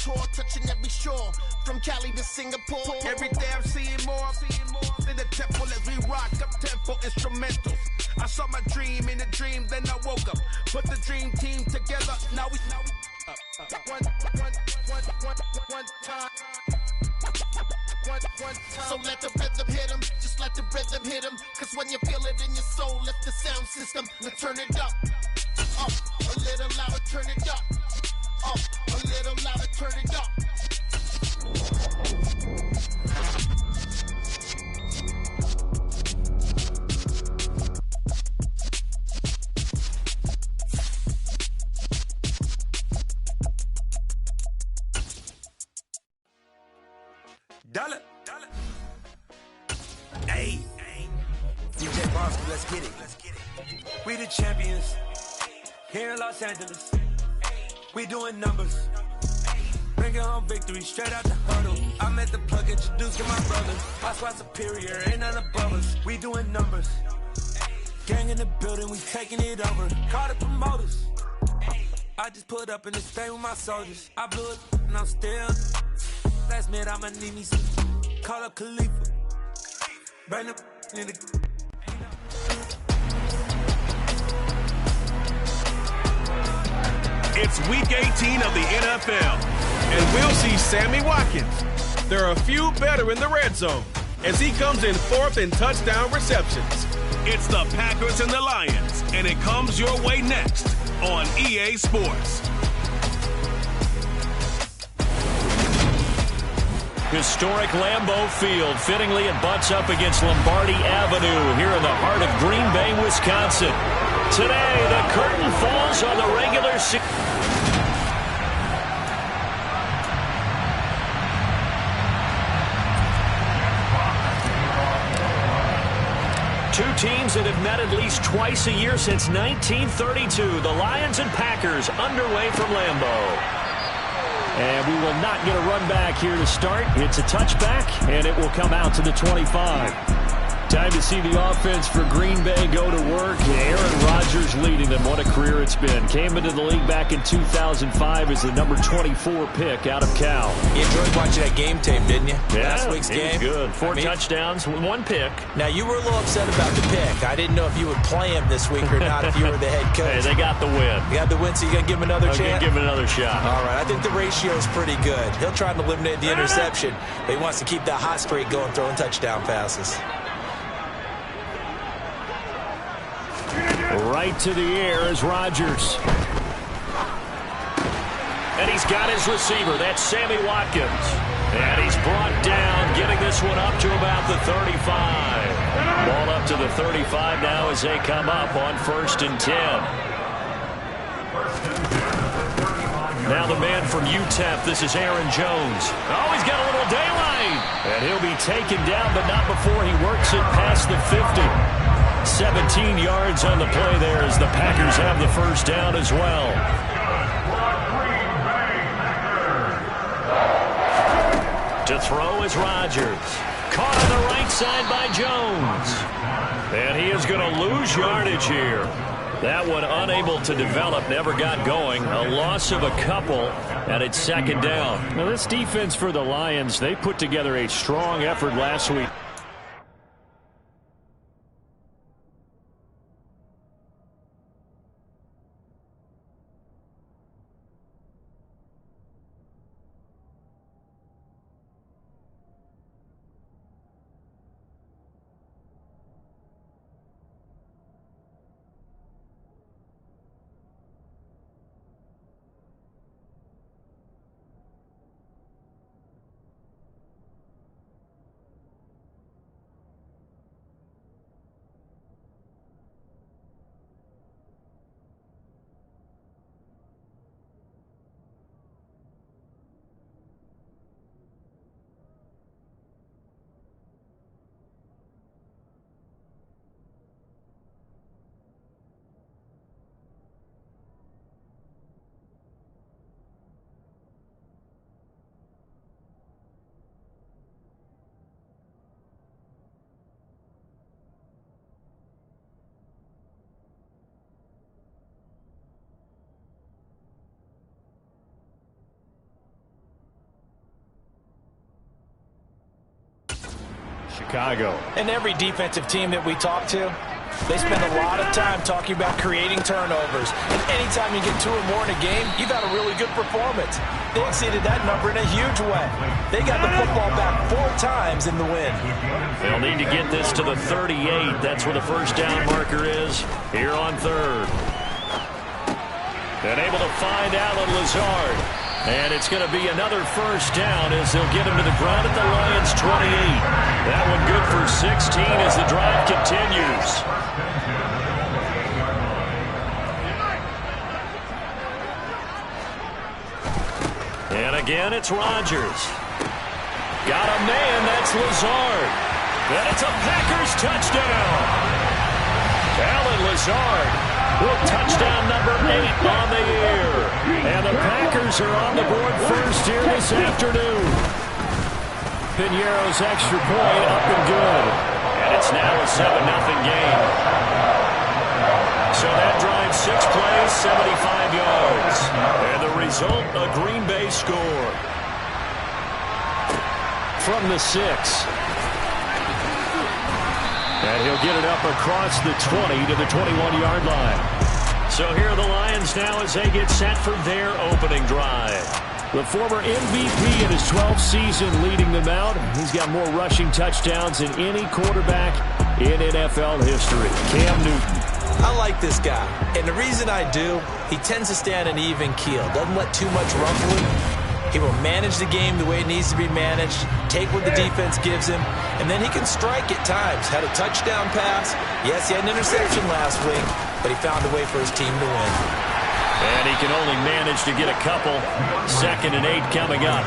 tour, touching every shore, from Cali to Singapore. Every day I'm seeing more in the temple as we rock up tempo instrumentals. I saw my dream in a dream, then I woke up. Put the dream team together, now we one time. So let the rhythm hit him, just let the rhythm hit him. Cause when you feel it in your soul, lift the sound system and turn it up. Up, a little louder, turn it up. Up, a little louder, turn it up. Dollar. Hey. DJ Boston, let's get it. We the champions here in Los Angeles. We doing numbers. Bringing home victory straight out the huddle. I met the plug, introduced to my brother. I squad superior, ain't none above us. We doing numbers. Gang in the building, we taking it over. Call the promoters. I just put up in this thing with my soldiers. I blew it and I'm still. Last minute I'ma need me some. Call up Khalifa. Bring up in the. It's week 18 of the NFL, and we'll see Sammy Watkins. There are a few better in the red zone as he comes in fourth in touchdown receptions. It's the Packers and the Lions, and it comes your way next on EA Sports. Historic Lambeau Field. Fittingly, it butts up against Lombardi Avenue here in the heart of Green Bay, Wisconsin. Today, the curtain falls on the regular season. Two teams that have met at least twice a year since 1932. The Lions and Packers underway from Lambeau. And we will not get a run back here to start. It's a touchback, and it will come out to the 25. Time to see the offense for Green Bay go to work. Aaron Rodgers leading them. What a career it's been. Came into the league back in 2005 as the number 24 pick out of Cal. You enjoyed watching that game tape, didn't you? Yeah, Last week's game. Good. Four touchdowns, one pick. Now, you were a little upset about the pick. I didn't know if you would play him this week or not if you were the head coach. Hey, they got the win. You got the win, so you got to give him another chance? Give him another shot. All right. I think the ratio is pretty good. He'll try to eliminate the interception, but he wants to keep that hot streak going, throwing touchdown passes. Right to the air is Rodgers. And he's got his receiver. That's Sammy Watkins. And he's brought down, getting this one up to about the 35. Ball up to the 35 now as they come up on 1st and 10. Now the man from UTEP, this is Aaron Jones. Oh, he's got a little daylight. And he'll be taken down, but not before he works it past the 50. 17 yards on the play there as the Packers have the first down as well. To throw is Rodgers. Caught on the right side by Jones. And he is going to lose yardage here. That one unable to develop, never got going. A loss of a couple, and it's 2nd down. Now this defense for the Lions, they put together a strong effort last week. Chicago. And every defensive team that we talk to, they spend a lot of time talking about creating turnovers. And anytime you get 2 or more in a game, you've had a really good performance. They exceeded that number in a huge way. They got the football back 4 times in the win. They'll need to get this to the 38. That's where the first down marker is here on 3rd. And able to find Allen Lazard. And it's going to be another first down as they'll get him to the ground at the Lions' 28. That one good for 16 as the drive continues. And again, it's Rodgers. Got a man, that's Lazard. And it's a Packers touchdown. Allen Lazard with touchdown number 8 on the year. And the Packers are on the board first here this afternoon. Piñeiro's extra point up and good. And it's now a 7-0 game. So that drive 6 plays, 75 yards. And the result, a Green Bay score. From the 6. And he'll get it up across the 20 to the 21-yard line. So here are the Lions now as they get set for their opening drive. The former MVP in his 12th season leading them out. He's got more rushing touchdowns than any quarterback in NFL history. Cam Newton. I like this guy, and the reason I do, he tends to stay on an even keel. Doesn't let too much rumbling. He will manage the game the way it needs to be managed, take what the defense gives him, and then he can strike at times. Had a touchdown pass. Yes, he had an interception last week, but he found a way for his team to win. And he can only manage to get a couple. 2nd and 8 coming up.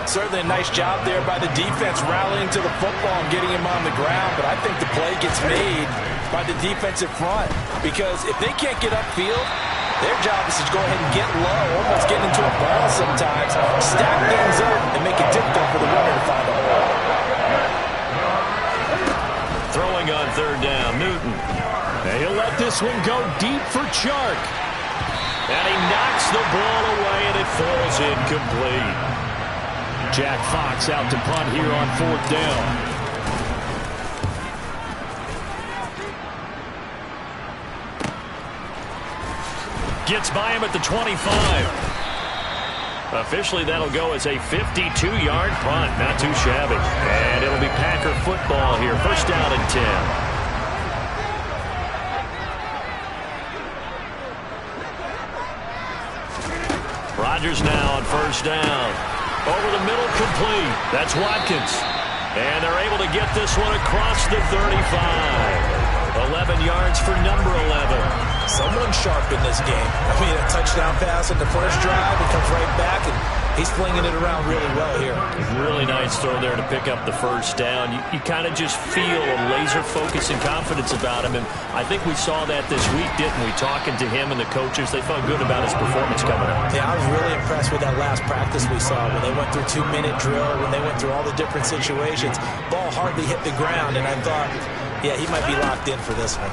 Certainly a nice job there by the defense rallying to the football and getting him on the ground, but I think the play gets made by the defensive front because if they can't get upfield, their job is to go ahead and get low, almost get into a ball sometimes, stack things up, and make it difficult for the runner to find a hole. Throwing on 3rd down, Newton. And he'll let this one go deep for Chark. And he knocks the ball away, and it falls incomplete. Jack Fox out to punt here on 4th down. Gets by him at the 25. Officially, that'll go as a 52-yard punt. Not too shabby. And it'll be Packer football here. First down and 10. Rodgers now on first down. Over the middle, complete. That's Watkins. And they're able to get this one across the 35. 11 yards for number 11. Someone sharp in this game. I mean, a touchdown pass in the first drive. He comes right back, and he's flinging it around really well here. Really nice throw there to pick up the first down. You kind of just feel a laser focus and confidence about him, and I think we saw that this week, didn't we? Talking to him and the coaches, they felt good about his performance coming up. Yeah, I was really impressed with that last practice we saw when they went through 2-minute drill, when they went through all the different situations. Ball hardly hit the ground, and I thought, yeah, he might be locked in for this one.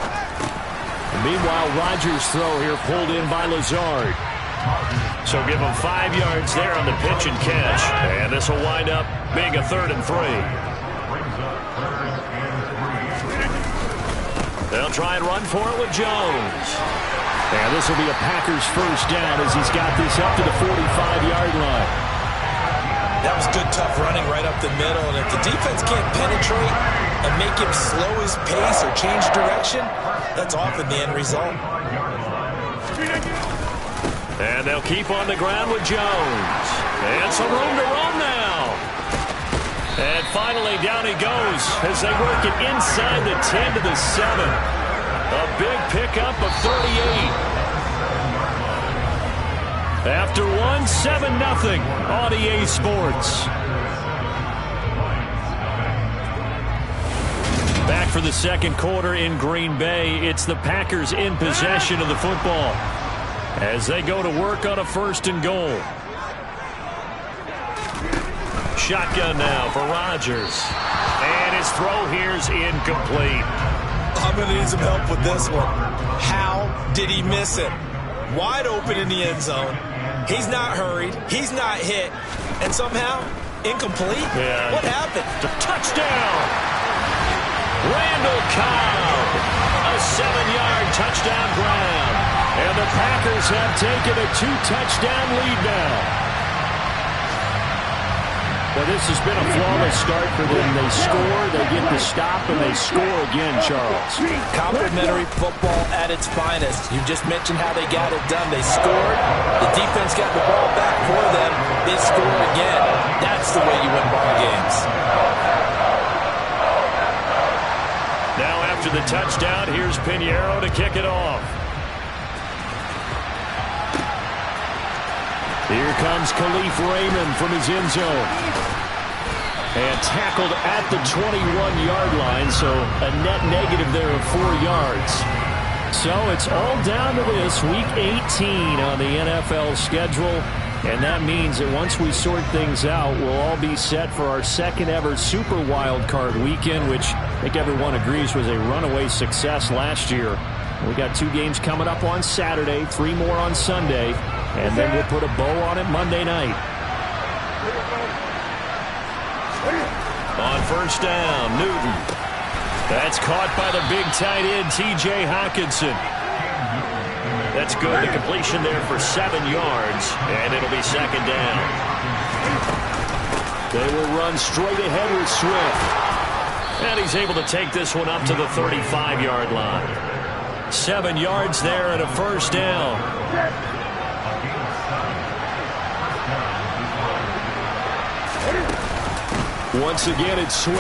Meanwhile, Rodgers' throw here pulled in by Lazard. So give him 5 yards there on the pitch and catch. And this will wind up being a 3rd and 3. They'll try and run for it with Jones. And this will be a Packers first down as he's got this up to the 45-yard line. That was good, tough running right up the middle. And if the defense can't penetrate and make him slow his pace or change direction, that's often the end result. And they'll keep on the ground with Jones. And some room to roam now. And finally, down he goes as they work it inside the 10 to the 7. A big pickup of 38. After one, 7-0 on EA Sports. Back for the second quarter in Green Bay. It's the Packers in possession of the football as they go to work on a 1st and goal. Shotgun now for Rodgers. And his throw here's incomplete. I'm going to need some help with this one. How did he miss it? Wide open in the end zone. He's not hurried. He's not hit. And somehow, Incomplete? Yeah. What happened? Touchdown! Randall Cobb, a 7-yard touchdown grab. And the Packers have taken a 2-touchdown lead now. Well, this has been a flawless start for them. They score, they get the stop, and they score again, Charles. Complimentary football at its finest. You just mentioned how they got it done. They scored. The defense got the ball back for them. They score again. That's the way you win ball games. Now after the touchdown, here's Pinheiro to kick it off. Here comes Khalif Raymond from his end zone. And tackled at the 21-yard line, so a net negative there of 4 yards. So it's all down to this, Week 18 on the NFL schedule. And that means that once we sort things out, we'll all be set for our second ever Super Wild Card weekend, which I think everyone agrees was a runaway success last year. We got 2 games coming up on Saturday, 3 more on Sunday, and then we'll put a bow on it Monday night. On first down, Newton. That's caught by the big tight end, T.J. Hockenson. That's good. The completion there for 7 yards, and it'll be second down. They will run straight ahead with Swift. And he's able to take this one up to the 35-yard line. 7 yards there and a first down. Once again, it's Swift.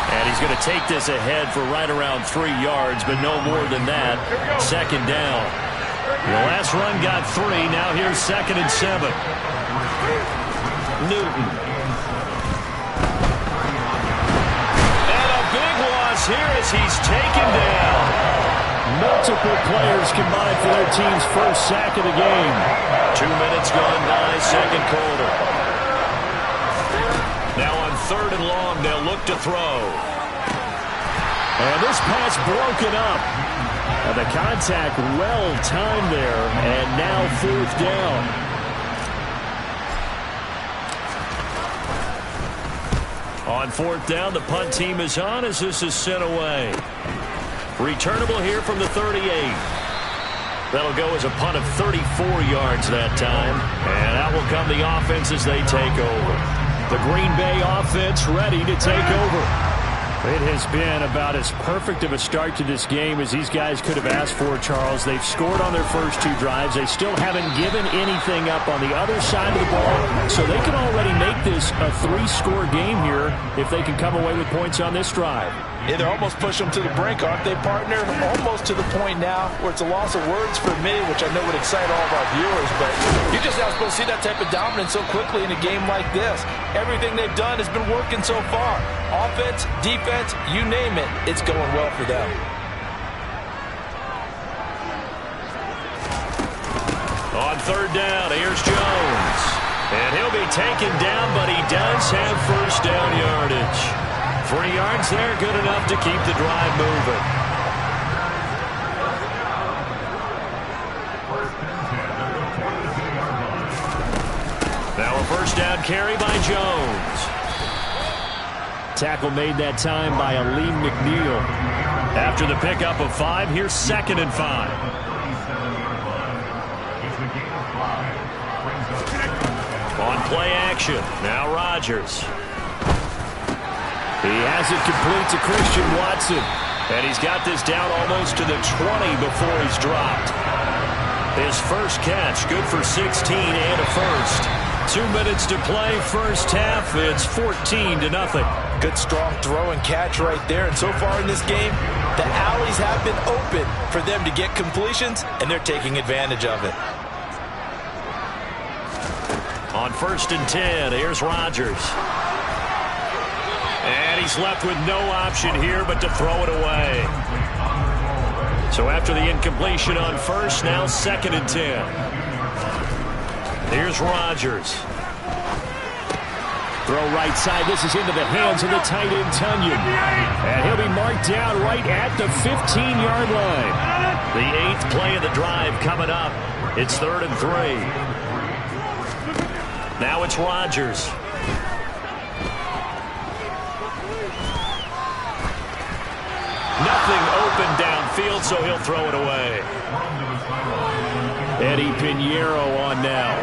And he's going to take this ahead for right around 3 yards, but no more than that. Second down. The last run got 3. Now here's 2nd and 7. Newton. And a big loss here as he's taken down. Multiple players combined for their team's first sack of the game. 2 minutes gone by, second quarter. Now on 3rd and long, they'll look to throw. And this pass broken up. And the contact well timed there, and now 4th down. On 4th down, the punt team is on as this is sent away. Returnable here from the 38. That'll go as a punt of 34 yards that time. And out will come the offense as they take over. The Green Bay offense ready to take over. It has been about as perfect of a start to this game as these guys could have asked for, Charles. They've scored on their first 2 drives. They still haven't given anything up on the other side of the ball, so they can already make this a 3-score game here if they can come away with points on this drive. Yeah, they're almost pushing them to the brink, aren't they, partner? Almost to the point now where it's a loss of words for me, which I know would excite all of our viewers, but you're just not supposed to see that type of dominance so quickly in a game like this. Everything they've done has been working so far. Offense, defense, you name it, it's going well for them. On 3rd down, here's Jones. And he'll be taken down, but he does have first down yardage. 3 yards there, good enough to keep the drive moving. Now a first down carry by Jones. Tackle made that time by Aleem McNeil. After the pickup of 5, here's 2nd and 5. On play action, now Rodgers. He has it complete to Christian Watson. And he's got this down almost to the 20 before he's dropped. His first catch, good for 16 and a first. 2 minutes to play, first half. It's 14-0. Good strong throw and catch right there. And so far in this game, the alleys have been open for them to get completions, and they're taking advantage of it. On 1st and 10, here's Rodgers. And he's left with no option here but to throw it away. So after the incompletion on 1st, now 2nd and 10. Here's Rodgers. Throw right side. This is into the hands of the tight end, Tunyon. And he'll be marked down right at the 15-yard line. The 8th play of the drive coming up. It's 3rd and 3. Now it's Rodgers. Nothing open downfield, so he'll throw it away. Eddie Pinheiro on now.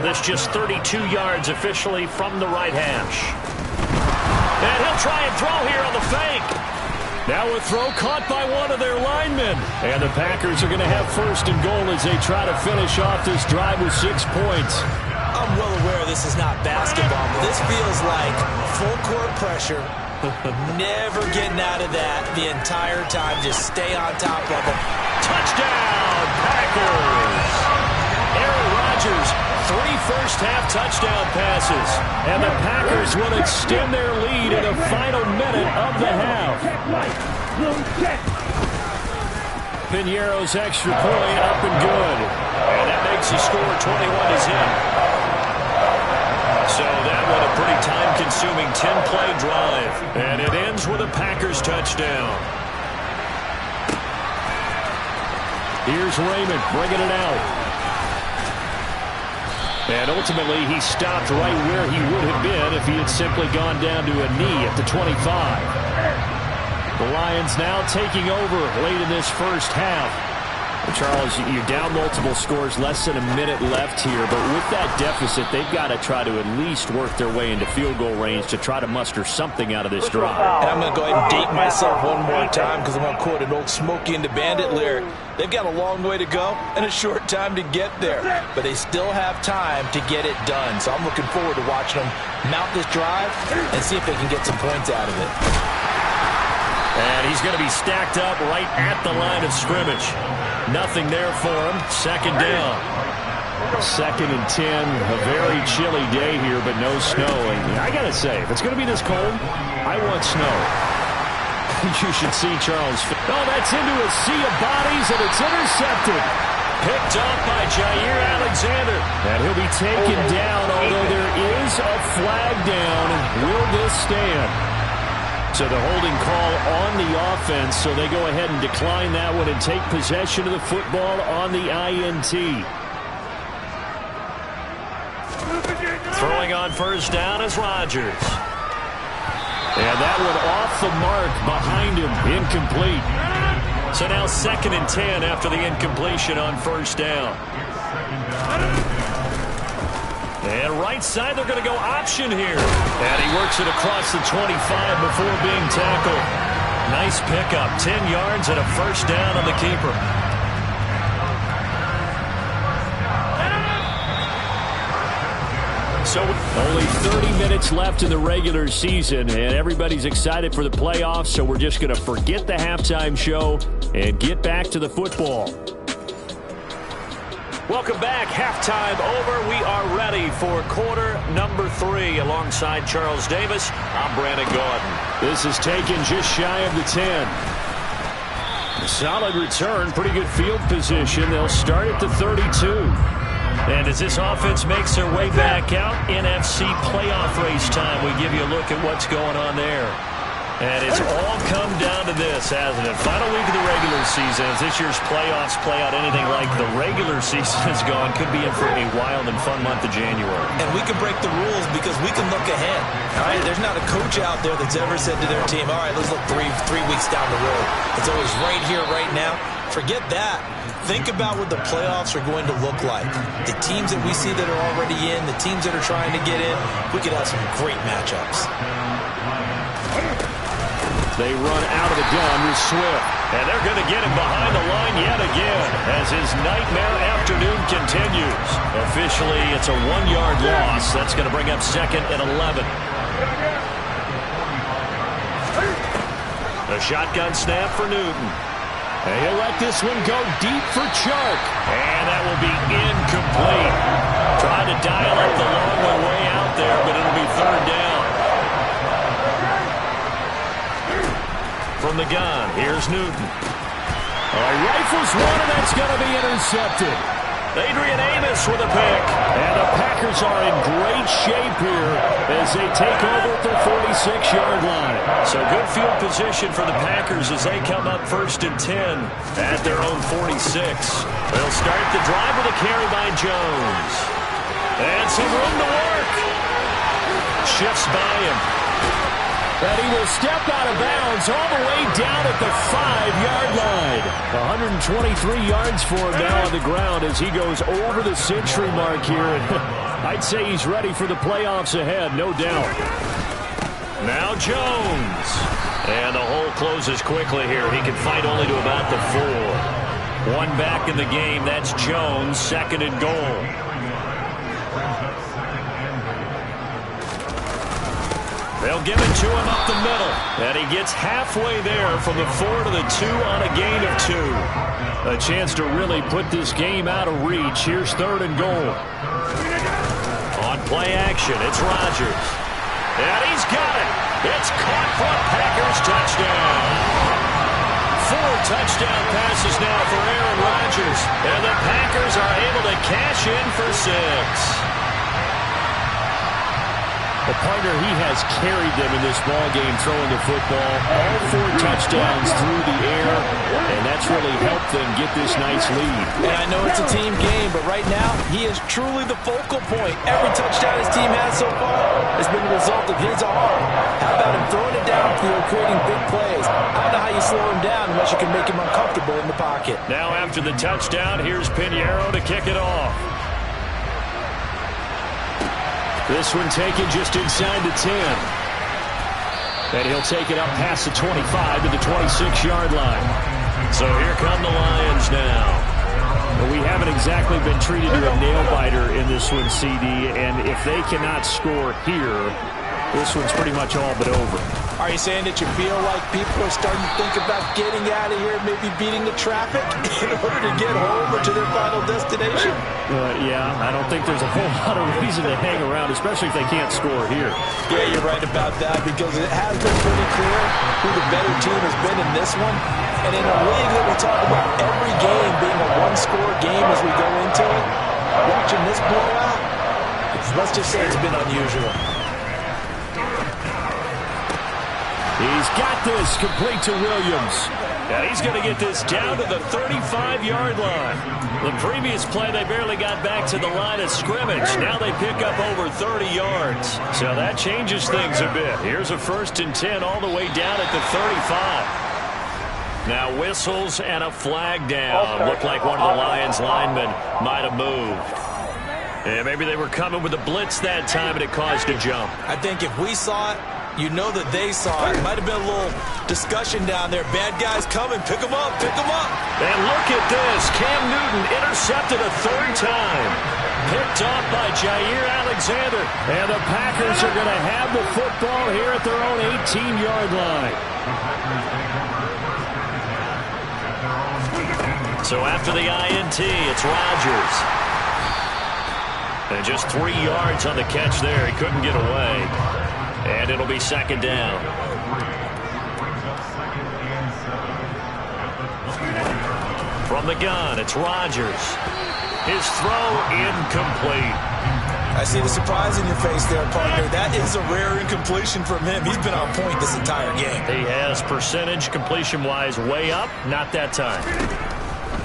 This just 32 yards officially from the right hash. And he'll try and throw here on the fake. Now a throw caught by one of their linemen. And the Packers are going to have first and goal as they try to finish off this drive with 6 points. I'm well aware this is not basketball, but this feels like full court pressure. Never getting out of that the entire time. Just stay on top of them. Touchdown, Packers! Aaron Rodgers, 3 first-half touchdown passes. And the Packers will extend their lead in the final minute of the half. Pinheiro's extra point up and good. And that makes the score 21-0. So that was a pretty time-consuming 10-play drive. And it ends with a Packers touchdown. Here's Raymond bringing it out. And ultimately, he stopped right where he would have been if he had simply gone down to a knee at the 25. The Lions now taking over late in this first half. Charles, you're down multiple scores, less than a minute left here, but with that deficit, they've got to try to at least work their way into field goal range to try to muster something out of this drive. And I'm going to go ahead and date myself one more time because I'm going to quote an old Smokey and the Bandit lyric. They've got a long way to go and a short time to get there, but they still have time to get it done. So I'm looking forward to watching them mount this drive and see if they can get some points out of it. And he's going to be stacked up right at the line of scrimmage. Nothing there for him. Second down. 2nd and 10. A very chilly day here, but no snow. And I got to say, if it's going to be this cold, I want snow. You should see Charles. Oh, that's into a sea of bodies, and it's intercepted. Picked up by Jair Alexander. And he'll be taken down, although there is a flag down. Will this stand? So the holding call on the offense, so they go ahead and decline that one and take possession of the football on the INT. Throwing on first down is Rodgers. And that one off the mark behind him, incomplete. So now 2nd and 10 after the incompletion on first down. And right side, they're going to go option here. And he works it across the 25 before being tackled. Nice pickup. 10 yards and a first down on the keeper. So only 30 minutes left in the regular season, and everybody's excited for the playoffs, so we're just going to forget the halftime show and get back to the football. Welcome back. Halftime over. We are ready for quarter number 3. Alongside Charles Davis, I'm Brandon Gaudin. This is taken just shy of the 10. Solid return. Pretty good field position. They'll start at the 32. And as this offense makes their way back out, NFC playoff race time. We give you a look at what's going on there. And it's all come down to this, hasn't it? Final week of the regular season. As this year's playoffs play out anything like the regular season has gone, could be in for a wild and fun month of January. And we can break the rules because we can look ahead. All right, there's not a coach out there that's ever said to their team, all right, let's look three weeks down the road. It's always right here, right now. Forget that. Think about what the playoffs are going to look like. The teams that we see that are already in, the teams that are trying to get in, we could have some great matchups. They run out of the gun with Swift. And they're going to get him behind the line yet again as his nightmare afternoon continues. Officially, it's a 1-yard loss. That's going to bring up 2nd and 11. A shotgun snap for Newton. And he'll let this one go deep for Chark. And that will be incomplete. Trying to dial up the long one way out there, but it'll be 3rd down. From the gun, here's Newton. Rifles one, and that's going to be intercepted. Adrian Amos with a pick. And the Packers are in great shape here as they take over at the 46-yard line. So good field position for the Packers as they come up 1st and 10 at their own 46. They'll start the drive with a carry by Jones. And some room to work. Shifts by him. And he will step out of bounds all the way down at the 5-yard line. 123 yards for him now on the ground as he goes over the century mark here. And I'd say he's ready for the playoffs ahead, no doubt. Now Jones. And the hole closes quickly here. He can fight only to about the 4. One back in the game. That's Jones, 2nd and goal. They'll give it to him up the middle. And he gets halfway there from the 4 to the 2 on a gain of 2. A chance to really put this game out of reach. Here's 3rd and goal. On play action, it's Rodgers. And he's got it. It's caught for a Packers touchdown. 4 touchdown passes now for Aaron Rodgers. And the Packers are able to cash in for 6. The partner, he has carried them in this ballgame throwing the football. All 4 touchdowns through the air, and that's really helped them get this nice lead. And I know it's a team game, but right now, he is truly the focal point. Every touchdown his team has so far has been the result of his arm. How about him throwing it downfield, creating big plays? I don't know how you slow him down unless you can make him uncomfortable in the pocket. Now after the touchdown, here's Pinheiro to kick it off. This one taken just inside the 10. And he'll take it up past the 25 to the 26-yard line. So here come the Lions now. Well, we haven't exactly been treated to a nail-biter in this one, CD. And if they cannot score here, this one's pretty much all but over. Are you saying that you feel like people are starting to think about getting out of here, maybe beating the traffic in order to get home or to their final destination? Yeah, I don't think there's a whole lot of reason to hang around, especially if they can't score here. Yeah, you're right about that because it has been pretty clear who the better team has been in this one. And in a league that we talk about every game being a one-score game as we go into it, watching this blowout, let's just say it's been unusual. He's got this complete to Williams. And he's going to get this down to the 35-yard line. The previous play, they barely got back to the line of scrimmage. Now they pick up over 30 yards. So that changes things a bit. Here's a 1st and 10 all the way down at the 35. Now whistles and a flag down. Looked like one of the Lions linemen might have moved. And maybe they were coming with a blitz that time and it caused a jump. I think if we saw it, you know that they saw it. Might have been a little discussion down there. Bad guys coming. Pick them up. Pick them up. And look at this. Cam Newton intercepted a 3rd time. Picked off by Jair Alexander. And the Packers are going to have the football here at their own 18-yard line. So after the INT, it's Rodgers. And just 3 yards on the catch there. He couldn't get away. And it'll be 2nd down. From the gun, it's Rodgers. His throw incomplete. I see the surprise in your face there, partner. That is a rare incompletion from him. He's been on point this entire game. He has percentage completion-wise way up. Not that time.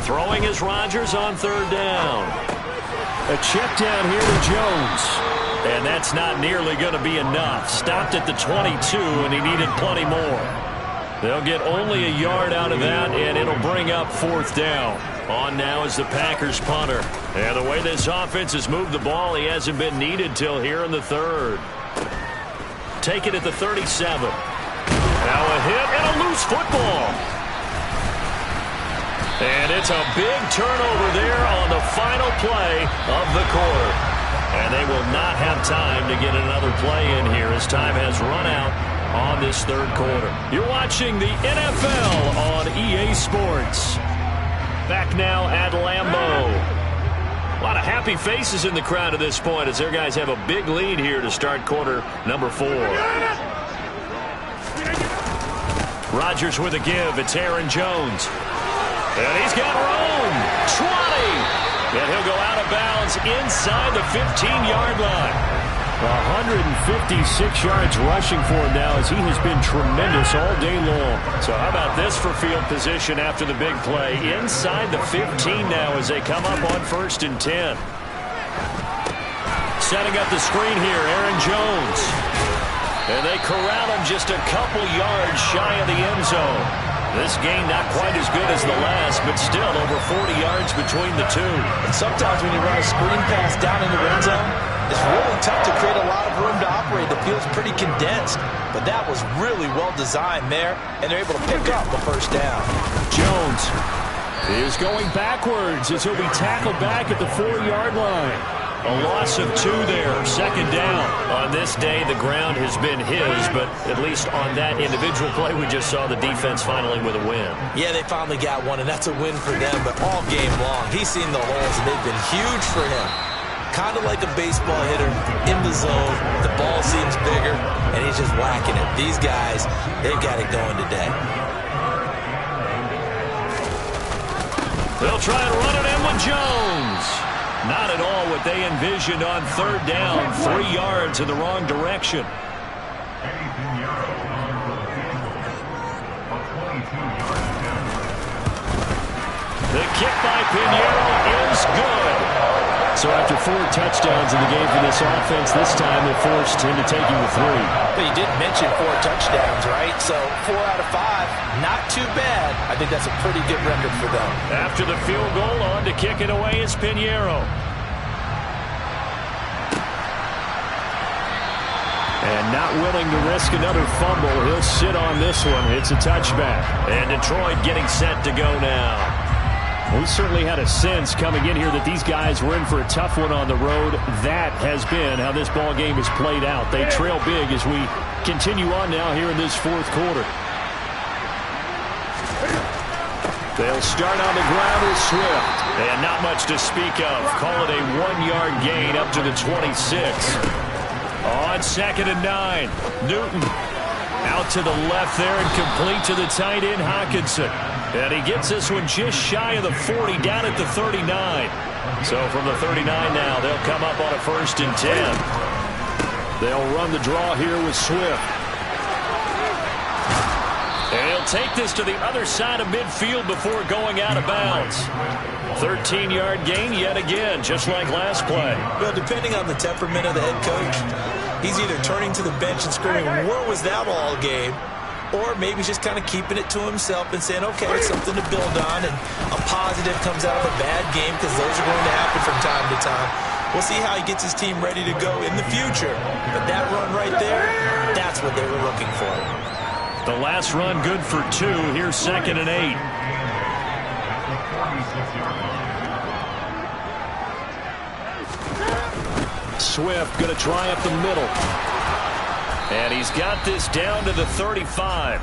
Throwing is Rodgers on 3rd down. A check down here to Jones. And that's not nearly going to be enough. Stopped at the 22, and he needed plenty more. They'll get only a yard out of that, and it'll bring up 4th down. On now is the Packers punter. And the way this offense has moved the ball, he hasn't been needed till here in the 3rd. Take it at the 37. Now a hit and a loose football. And it's a big turnover there on the final play of the quarter. And they will not have time to get another play in here as time has run out on this 3rd quarter. You're watching the NFL on EA Sports. Back now at Lambeau. A lot of happy faces in the crowd at this point as their guys have a big lead here to start quarter number 4. Rodgers with a give. It's Aaron Jones. And he's got room. 20. And he'll go out of bounds inside the 15-yard line. 156 yards rushing for him now as he has been tremendous all day long. So how about this for field position after the big play? Inside the 15 now as they come up on 1st and 10. Setting up the screen here, Aaron Jones. And they corral him just a couple yards shy of the end zone. This game not quite as good as the last, but still over 40 yards between the two. And sometimes when you run a screen pass down in the red zone, it's really tough to create a lot of room to operate. The field's pretty condensed, but that was really well designed there, and they're able to pick up the first down. Jones is going backwards as he'll be tackled back at the 4-yard line. A loss of 2 there, second down. On this day, the ground has been his, but at least on that individual play, we just saw the defense finally with a win. Yeah, they finally got one, and that's a win for them, but all game long, he's seen the holes, and they've been huge for him. Kind of like a baseball hitter in the zone. The ball seems bigger, and he's just whacking it. These guys, they've got it going today. They'll try and run it in with Jones. Not at all what they envisioned on third down. 3 yards in the wrong direction. The kick by Pinheiro is good. So after 4 touchdowns in the game for this offense, this time they're forced into taking the 3. But you did mention 4 touchdowns, right? So 4 out of 5, not too bad. I think that's a pretty good record for them. After the field goal, on to kick it away is Pinheiro. And not willing to risk another fumble, he'll sit on this one. It's a touchback. And Detroit getting set to go now. We certainly had a sense coming in here that these guys were in for a tough one on the road. That has been how this ball game has played out. They trail big as we continue on now here in this fourth quarter. They'll start on the ground with Swift. And not much to speak of. Call it a 1-yard gain up to the 26. On 2nd and 9, Newton out to the left there and complete to the tight end, Hockenson. And he gets this one just shy of the 40, down at the 39. So from the 39 now, they'll come up on a 1st and 10. They'll run the draw here with Swift. And he'll take this to the other side of midfield before going out of bounds. 13-yard gain yet again, just like last play. Well, depending on the temperament of the head coach, he's either turning to the bench and screaming, "Where was that all game?" Or maybe just kind of keeping it to himself and saying, okay, it's something to build on, and a positive comes out of a bad game, because those are going to happen from time to time. We'll see how he gets his team ready to go in the future. But that run right there, that's what they were looking for. The last run good for 2. Here's 2nd and 8. Swift going to try up the middle. And he's got this down to the 35.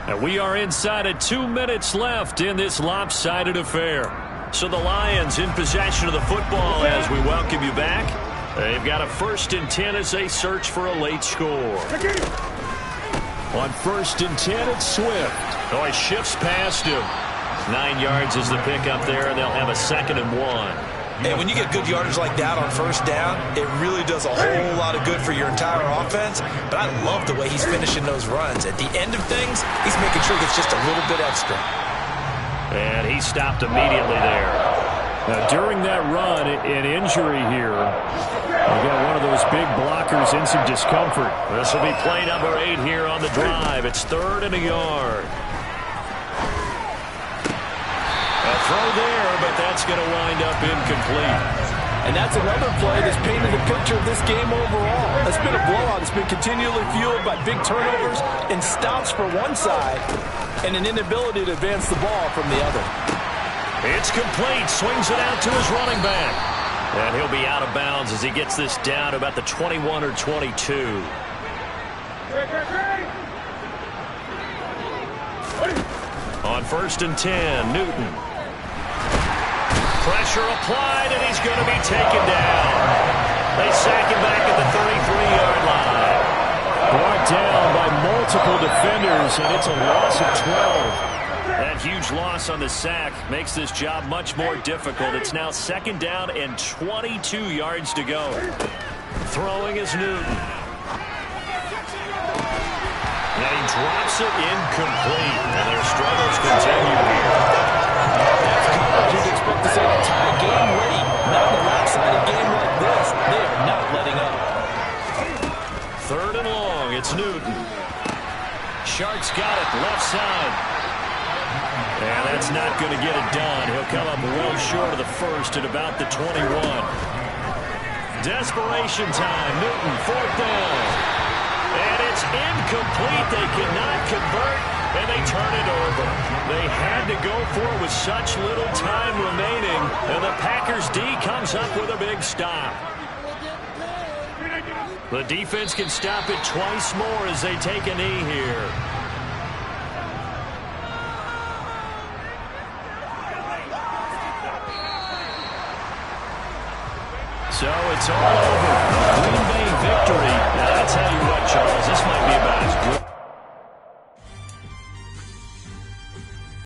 And we are inside of 2 minutes left in this lopsided affair. So the Lions in possession of the football as we welcome you back. They've got a 1st and 10 as they search for a late score. On 1st and 10, it's Swift. Oh, he shifts past him. 9 yards is the pickup there, and they'll have a 2nd and 1. And when you get good yardage like that on 1st down, it really does a whole lot of good for your entire offense. But I love the way he's finishing those runs. At the end of things, he's making sure it's just a little bit extra. And he stopped immediately there. Now, during that run, an injury here. We got one of those big blockers in some discomfort. This will be play number 8 here on the drive. It's 3rd and a yard. A throw there, but that's going to wind up incomplete. And that's another play that's painted the picture of this game overall. It's been a blowout. It's been continually fueled by big turnovers and stops for one side and an inability to advance the ball from the other. It's complete. Swings it out to his running back. And he'll be out of bounds as he gets this down to about the 21 or 22. On 1st and 10, Newton. Pressure applied, and he's going to be taken down. They sack him back at the 33-yard line. Brought down by multiple defenders, and it's a loss of 12. That huge loss on the sack makes this job much more difficult. It's now 2nd down and 22 yards to go. Throwing is Newton. And he drops it incomplete. And their struggles continue here. That's coverage you'd expect to say to tie a game late. Not on the left side. A game like this, they are not letting It's Newton. Sharks got it, left side. And that's not going to get it done. He'll come up well short of the first at about the 21. Desperation time. Newton, fourth down. And it's incomplete. They cannot convert, and they turn it over. They had to go for it with such little time remaining, and the Packers D comes up with a big stop. The defense can stop it twice more as they take a knee here. So it's all over.